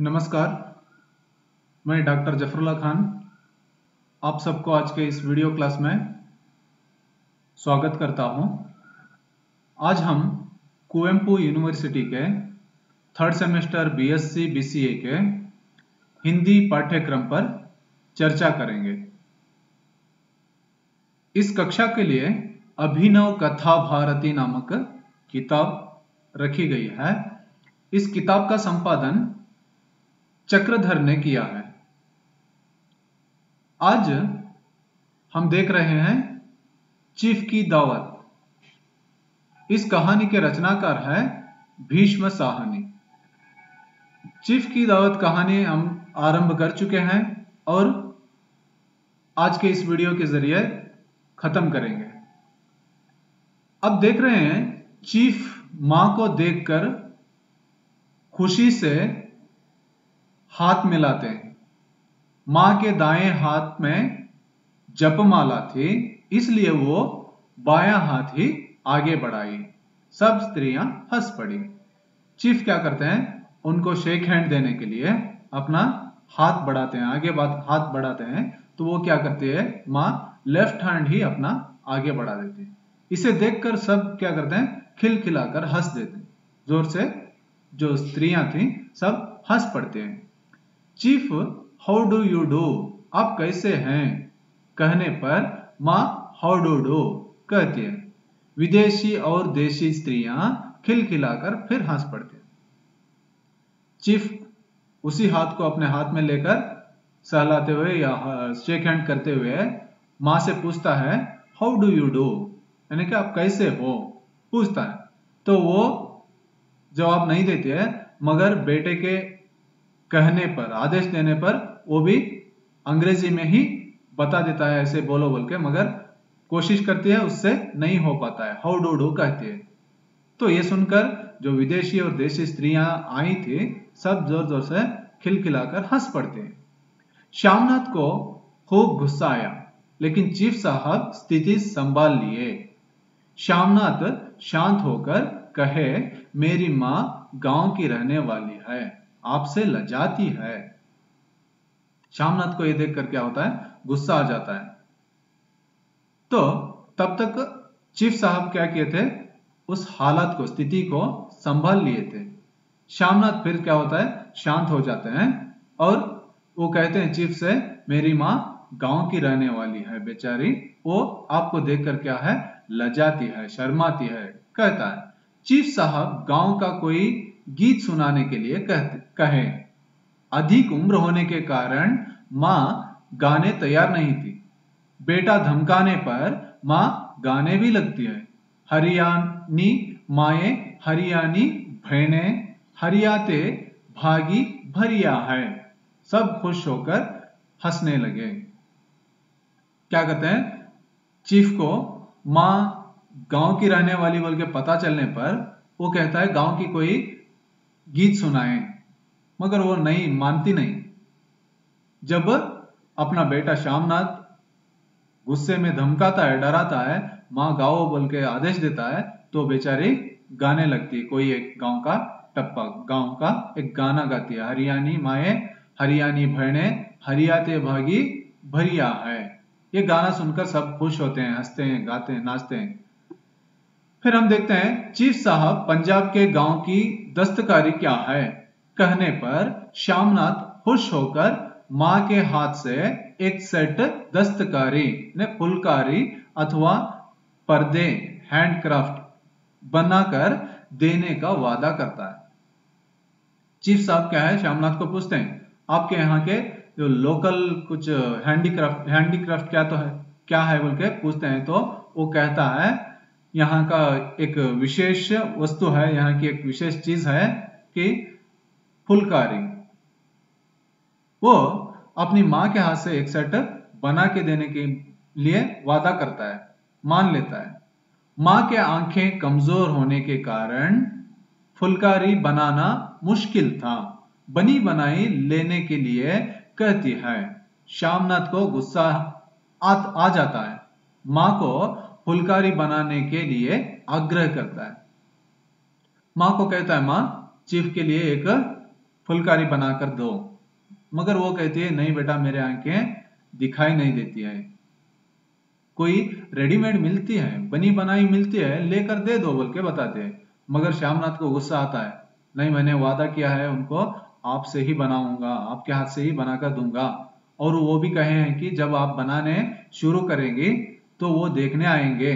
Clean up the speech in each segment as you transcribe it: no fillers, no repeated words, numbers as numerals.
नमस्कार, मैं डॉक्टर जफरुल्लाह खान आप सबको आज के इस वीडियो क्लास में स्वागत करता हूं। आज हम कुवेंपु यूनिवर्सिटी के थर्ड सेमेस्टर बीएससी बीसीए के हिंदी पाठ्यक्रम पर चर्चा करेंगे। इस कक्षा के लिए अभिनव कथा भारती नामक किताब रखी गई है। इस किताब का संपादन चक्रधर ने किया है। आज हम देख रहे हैं चीफ की दावत। इस कहानी के रचनाकार है भीष्म साहनी। चीफ की दावत कहानी हम आरंभ कर चुके हैं और आज के इस वीडियो के जरिए खत्म करेंगे। अब देख रहे हैं चीफ मां को देखकर खुशी से हाथ मिलाते हैं। मां के दाएं हाथ में जपमाला थी, इसलिए वो बायां हाथ ही आगे बढ़ाई। सब स्त्रियां हंस पड़ी। चीफ क्या करते हैं, उनको शेक हैंड देने के लिए अपना हाथ बढ़ाते हैं, आगे हाथ बढ़ाते हैं। तो वो क्या करती है, मां लेफ्ट हैंड ही अपना आगे बढ़ा देती है। इसे देखकर सब क्या करते हैं, खिलखिलाकर हंस देते हैं। जोर से जो स्त्रियां थी सब हंस पड़ते हैं। Chief how do you do, आप कैसे हैं कहने पर मां हाउ डू डू कहती है। विदेशी और देशी स्त्रियां खिलखिलाकर फिर हंस पड़ते हैं। चीफ उसी हाथ को अपने हाथ में लेकर सहलाते हुए या शेक हैंड करते हुए मां से पूछता है हाउ डू यू डू, यानी कि आप कैसे हो पूछता है। तो वो जवाब नहीं देती है, मगर बेटे के कहने पर, आदेश देने पर वो भी अंग्रेजी में ही बता देता है ऐसे बोलो बोल के, मगर कोशिश करती है, उससे नहीं हो पाता है, हाउ डू डू कहती है। तो ये सुनकर जो विदेशी और देशी स्त्रियां आई थी सब जोर जोर से खिलखिलाकर हंस पड़ते हैं। श्यामनाथ को खूब गुस्सा आया, लेकिन चीफ साहब स्थिति संभाल लिए। श्यामनाथ शांत होकर कहे, मेरी मां गांव की रहने वाली है, आपसे लजाती है। श्यामनाथ को यह देखकर क्या होता है, गुस्सा आ जाता है। तो तब तक चीफ साहब क्या किए थे, उस हालत को, स्थिति को संभाल लिए थे। श्यामनाथ फिर क्या होता है, शांत हो जाते हैं और वो कहते हैं चीफ से, मेरी मां गांव की रहने वाली है बेचारी, वो आपको देखकर क्या है, लजाती है, शर्माती है कहता है। चीफ साहब गांव का कोई गीत सुनाने के लिए कहे। अधिक उम्र होने के कारण मां गाने तैयार नहीं थी। बेटा धमकाने पर मां गाने भी लगती है। हरियाणी माए हरियाणी बहने, हरियाते भागी भरिया है। सब खुश होकर हंसने लगे। क्या कहते हैं, चीफ को मां गांव की रहने वाली बोल के पता चलने पर वो कहता है गांव की कोई गीत सुनाए, मगर वो नहीं मानती नहीं। जब अपना बेटा श्यामनाथ गुस्से में धमकाता है, डराता है, मां गाओ बोल के आदेश देता है, तो बेचारी गाने लगती है। कोई एक गांव का टप्पा, गांव का एक गाना गाती है, हरियाणी माए हरियाणी बहने, हरियाते भागी भरिया है। ये गाना सुनकर सब खुश होते हैं, हंसते हैं, गाते हैं, नाचते हैं। फिर हम देखते हैं चीफ साहब पंजाब के गांव की दस्तकारी क्या है कहने पर श्यामनाथ खुश होकर मां के हाथ से एक सेट दस्तकारी ने फुलकारी अथवा पर्दे, हैंडक्राफ्ट बनाकर देने का वादा करता है। चीफ साहब क्या है, श्यामनाथ को पूछते हैं आपके यहाँ के जो लोकल कुछ हैंडीक्राफ्ट क्या है बोल के पूछते हैं। तो वो कहता है यहाँ का एक विशेष वस्तु है, यहाँ की एक विशेष चीज है कि फुलकारी। वो अपनी मां के हाथ से एक सेट बना के देने के लिए वादा करता है, मान लेता है। मां के आंखें कमजोर होने के कारण फुलकारी बनाना मुश्किल था, बनी बनाई लेने के लिए कहती है। श्यामनाथ को गुस्सा आ जाता है, मां को फुलकारी बनाने के लिए आग्रह करता है। मां को कहता है, मां चीफ के लिए एक फुलकारी बनाकर दो। मगर वो कहती है नहीं बेटा, मेरे आंखें दिखाई नहीं देती है। कोई रेडीमेड मिलती है, बनी बनाई मिलती है, लेकर दे दो बोल के बताते हैं। मगर श्यामनाथ को गुस्सा आता है, नहीं मैंने वादा किया है उनको, आपसे ही बनाऊंगा, आपके हाथ से ही बनाकर दूंगा। और वो भी कहे हैं कि जब आप बनाने शुरू करेंगे तो वो देखने आएंगे,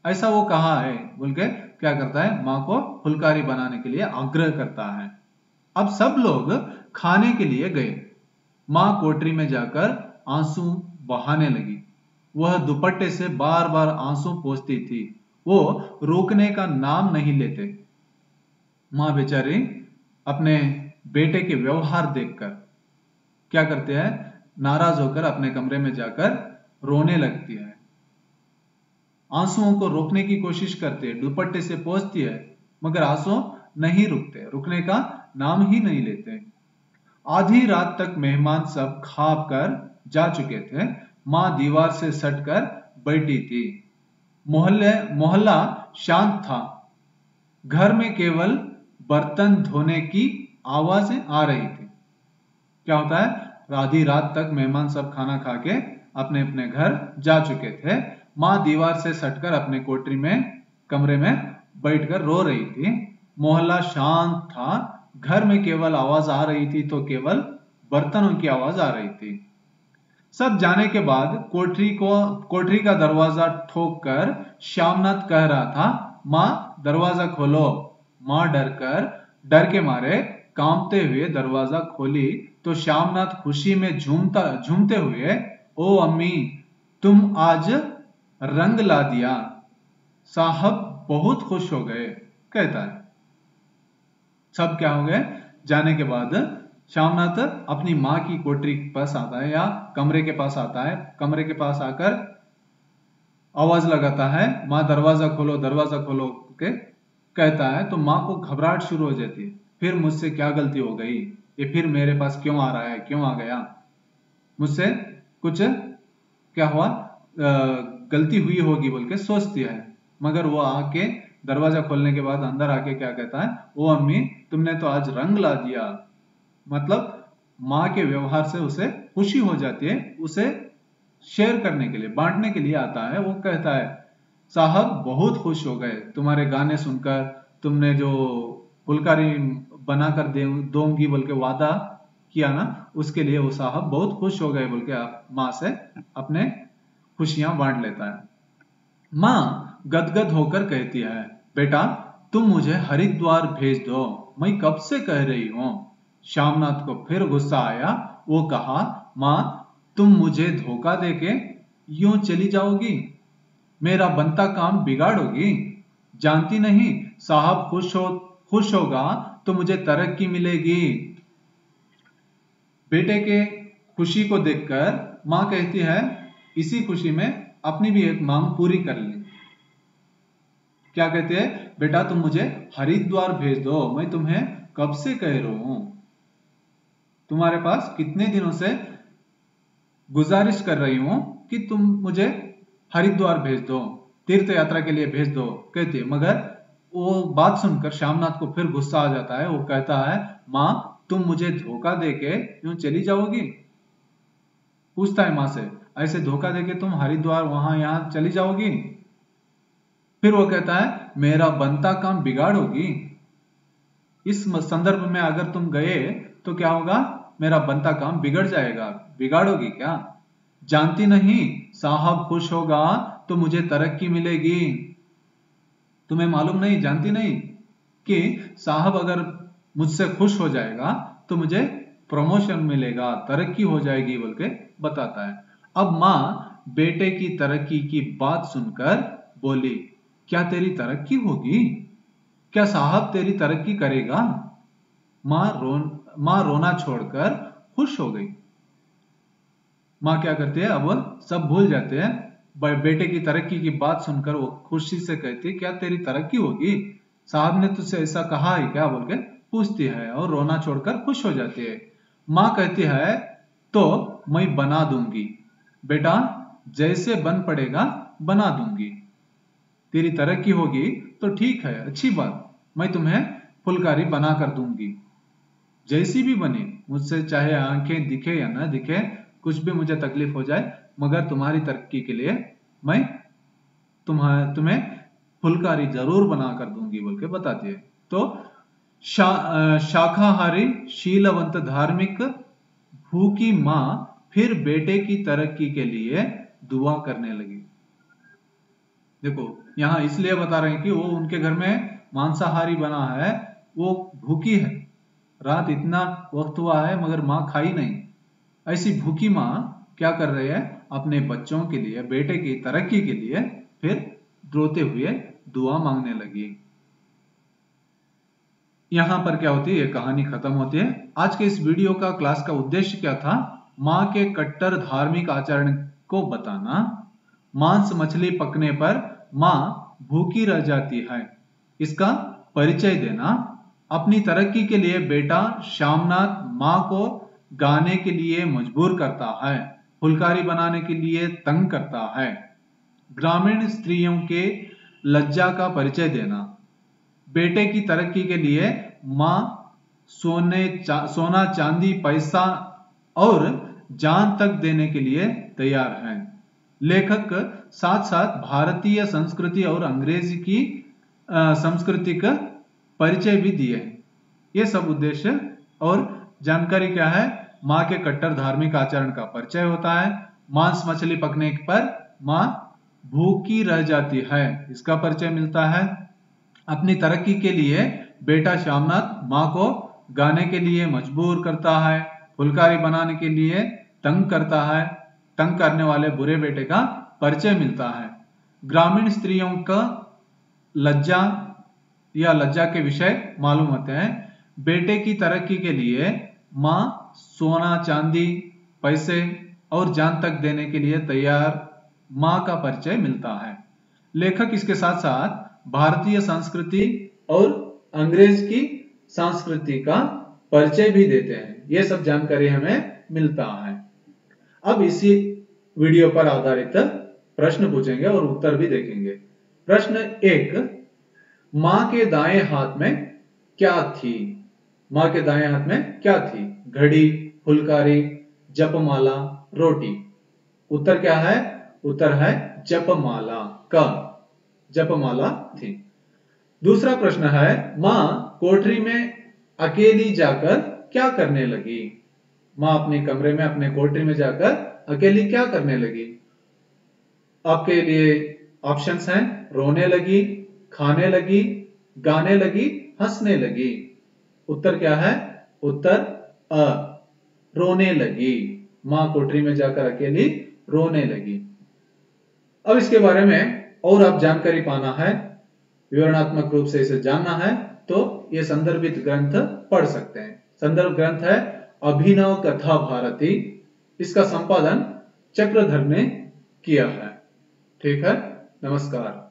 ऐसा वो कहा है बोल के क्या करता है, माँ को फुलकारी बनाने के लिए आग्रह करता है। अब सब लोग खाने के लिए गए। माँ कोठरी में जाकर आंसू बहाने लगी। वह दुपट्टे से बार बार आंसू पोंछती थी। वो रोकने का नाम नहीं लेते। माँ बेचारी अपने बेटे के व्यवहार देखकर क्या करते हैं, नाराज होकर अपने कमरे में जाकर रोने लगती है। आंसुओं को रोकने की कोशिश करती है, दुपट्टे से पोंछती है, मगर आंसू नहीं रुकते, रुकने का नाम ही नहीं लेते। आधी रात तक मेहमान सब खा कर जा चुके थे। माँ दीवार से सटकर बैठी थी। मोहल्ला शांत था। घर में केवल बर्तन धोने की आवाजें आ रही थी। क्या होता है, आधी रात तक मेहमान सब खाना खा के अपने अपने घर जा चुके थे। माँ दीवार से सटकर अपने कोठरी में कमरे में बैठकर रो रही थी। मोहल्ला शांत था। घर में केवल आवाज आ रही थी तो केवल बर्तनों की आवाज आ रही थी। सब जाने के बाद कोठरी का दरवाजा ठोक कर श्यामनाथ कह रहा था, माँ दरवाजा खोलो। माँ डर के मारे कांपते हुए दरवाजा खोली तो श्यामनाथ खुशी में झूमते हुए, ओ अम्मी तुम आज रंग ला दिया, साहब बहुत खुश हो गए, कहता है। सब क्या हो गए, जाने के बाद श्यामनाथ अपनी माँ की कोठरी के पास आता है या कमरे के पास आता है। कमरे के पास आकर आवाज लगाता है, माँ दरवाजा खोलो के कहता है। तो माँ को घबराहट शुरू हो जाती है, फिर मुझसे क्या गलती हो गई, ये फिर मेरे पास क्यों आ रहा है, क्यों आ गया, मुझसे कुछ क्या हुआ, गलती हुई होगी बोल के सोचती है। मगर वो आके दरवाजा खोलने के बाद अंदर आके क्या कहता है, ओ अम्मी तुमने तो आज रंग ला दिया। मतलब माँ के व्यवहार से उसे खुशी हो जाती है, उसे शेयर करने के लिए, बांटने के लिए आता है। वो कहता है, साहब बहुत खुश हो गए तुम्हारे गाने सुनकर, तुमने जो फुलकारी बनाकर दूंगी बोल के वादा किया ना, उसके लिए वो साहब बहुत खुश हो गए बोल के माँ से अपने खुशियां बांट लेता है। माँ गदगद होकर कहती है, बेटा तुम मुझे हरिद्वार भेज दो, मैं कब से कह रही हूं। श्यामनाथ को फिर गुस्सा आया। वो कहा, माँ तुम मुझे धोखा देके यूं चली जाओगी, मेरा बनता काम बिगाड़ोगी। जानती नहीं साहब खुश होगा तो मुझे तरक्की मिलेगी। बेटे के खुशी को देखकर माँ कहती है, इसी खुशी में अपनी भी एक मांग पूरी कर ले। क्या कहते हैं, बेटा तुम मुझे हरिद्वार भेज दो, मैं तुम्हें कब से कह रहा हूं, तुम्हारे पास कितने दिनों से गुजारिश कर रही हूं कि तुम मुझे हरिद्वार भेज दो, तीर्थ यात्रा के लिए भेज दो, कहते। मगर वो बात सुनकर श्यामनाथ को फिर गुस्सा आ जाता है। वो कहता है, माँ तुम मुझे धोखा देके यूं चली जाओगी। पूछता है माँ से, ऐसे धोखा देके तुम हरिद्वार वहां यहां चली जाओगी। फिर वो कहता है, मेरा बनता काम बिगाड़ोगी। इस संदर्भ में अगर तुम गए तो क्या होगा, मेरा बनता काम बिगड़ जाएगा। बिगाड़ोगी क्या, जानती नहीं साहब खुश होगा तो मुझे तरक्की मिलेगी। तुम्हें मालूम नहीं, जानती नहीं कि साहब अगर मुझसे खुश हो जाएगा तो मुझे प्रमोशन मिलेगा, तरक्की हो जाएगी बोल के बताता है। अब माँ बेटे की तरक्की की बात सुनकर बोली, क्या तेरी तरक्की होगी, क्या साहब तेरी तरक्की करेगा। माँ रोना छोड़कर खुश हो गई। माँ क्या करती है, अब सब भूल जाते हैं। बेटे की तरक्की की बात सुनकर वो खुशी से कहती है, क्या तेरी तरक्की होगी, साहब ने तुझसे ऐसा कहा है क्या बोल के पूछती है, और रोना छोड़कर खुश हो जाती है। माँ कहती है, तो मैं बना दूंगी बेटा, जैसे बन पड़ेगा बना दूंगी, तेरी तरक्की होगी तो ठीक है, अच्छी बात, मैं तुम्हें फुलकारी बना कर दूंगी। जैसी भी बने, मुझसे चाहे आंखें दिखे या ना दिखे, कुछ भी मुझे तकलीफ हो जाए, मगर तुम्हारी तरक्की के लिए मैं तुम्हें फुलकारी जरूर बना कर दूंगी बोल के बताती है। तो शाकाहारी शीलवंत धार्मिक भूखी माँ फिर बेटे की तरक्की के लिए दुआ करने लगी। देखो यहां इसलिए बता रहे हैं कि वो उनके घर में मांसाहारी बना है, वो भूखी है, रात इतना वक्त हुआ है मगर माँ खाई नहीं। ऐसी भूखी माँ क्या कर रही है, अपने बच्चों के लिए, बेटे की तरक्की के लिए फिर रोते हुए दुआ मांगने लगी। यहां पर क्या होती है, ये कहानी खत्म होती है। आज के इस वीडियो का क्लास का उद्देश्य क्या था, मां के कट्टर धार्मिक आचरण को बताना, मांस मछली पकने पर मां भूखी रह जाती है इसका परिचय देना, अपनी तरक्की के लिए बेटा श्यामनाथ मां को गाने के लिए मजबूर करता है, फुलकारी बनाने के लिए तंग करता है, ग्रामीण स्त्रियों के लज्जा का परिचय देना, बेटे की तरक्की के लिए मां सोना चांदी पैसा और जान तक देने के लिए तैयार है। लेखक साथ साथ भारतीय संस्कृति और अंग्रेजी की संस्कृति का परिचय भी दिए हैं। ये सब उद्देश्य और जानकारी क्या है, मां के कट्टर धार्मिक आचरण का परिचय होता है, मांस मछली पकने पर मां भूखी रह जाती है इसका परिचय मिलता है, अपनी तरक्की के लिए बेटा श्यामनाथ मां को गाने के लिए मजबूर करता है, फुलकारी बनाने के लिए तंग करता है, तंग करने वाले बुरे बेटे का परिचय मिलता है, ग्रामीण स्त्रियों का लज्जा या लज्जा के विषय मालूम होते हैं, बेटे की तरक्की के लिए मां सोना चांदी पैसे और जान तक देने के लिए तैयार मां का परिचय मिलता है। लेखक इसके साथ साथ भारतीय संस्कृति और अंग्रेज की संस्कृति का परिचय भी देते हैं। यह सब जानकारी हमें मिलता है। अब इसी वीडियो पर आधारित प्रश्न पूछेंगे और उत्तर भी देखेंगे। प्रश्न 1, मां के दाएं हाथ में क्या थी? मां के दाएं हाथ में क्या थी? घड़ी, फुलकारी, जपमाला, रोटी। उत्तर क्या है? उत्तर है जपमाला का, जपमाला थी। दूसरा प्रश्न है, मां कोठरी में अकेली जाकर क्या करने लगी? मां अपने कमरे में, अपने कोठरी में जाकर अकेली क्या करने लगी? आपके लिए ऑप्शंस हैं, रोने लगी, खाने लगी, गाने लगी, हंसने लगी। उत्तर क्या है? उत्तर अ, रोने लगी। मां कोठरी में जाकर अकेली रोने लगी। अब इसके बारे में और आप जानकारी पाना है, विवरणात्मक रूप से इसे जानना है, तो ये संदर्भित ग्रंथ पढ़ सकते हैं। संदर्भ ग्रंथ है अभिनव कथा भारती, इसका संपादन चक्रधर ने किया है। ठीक है, नमस्कार।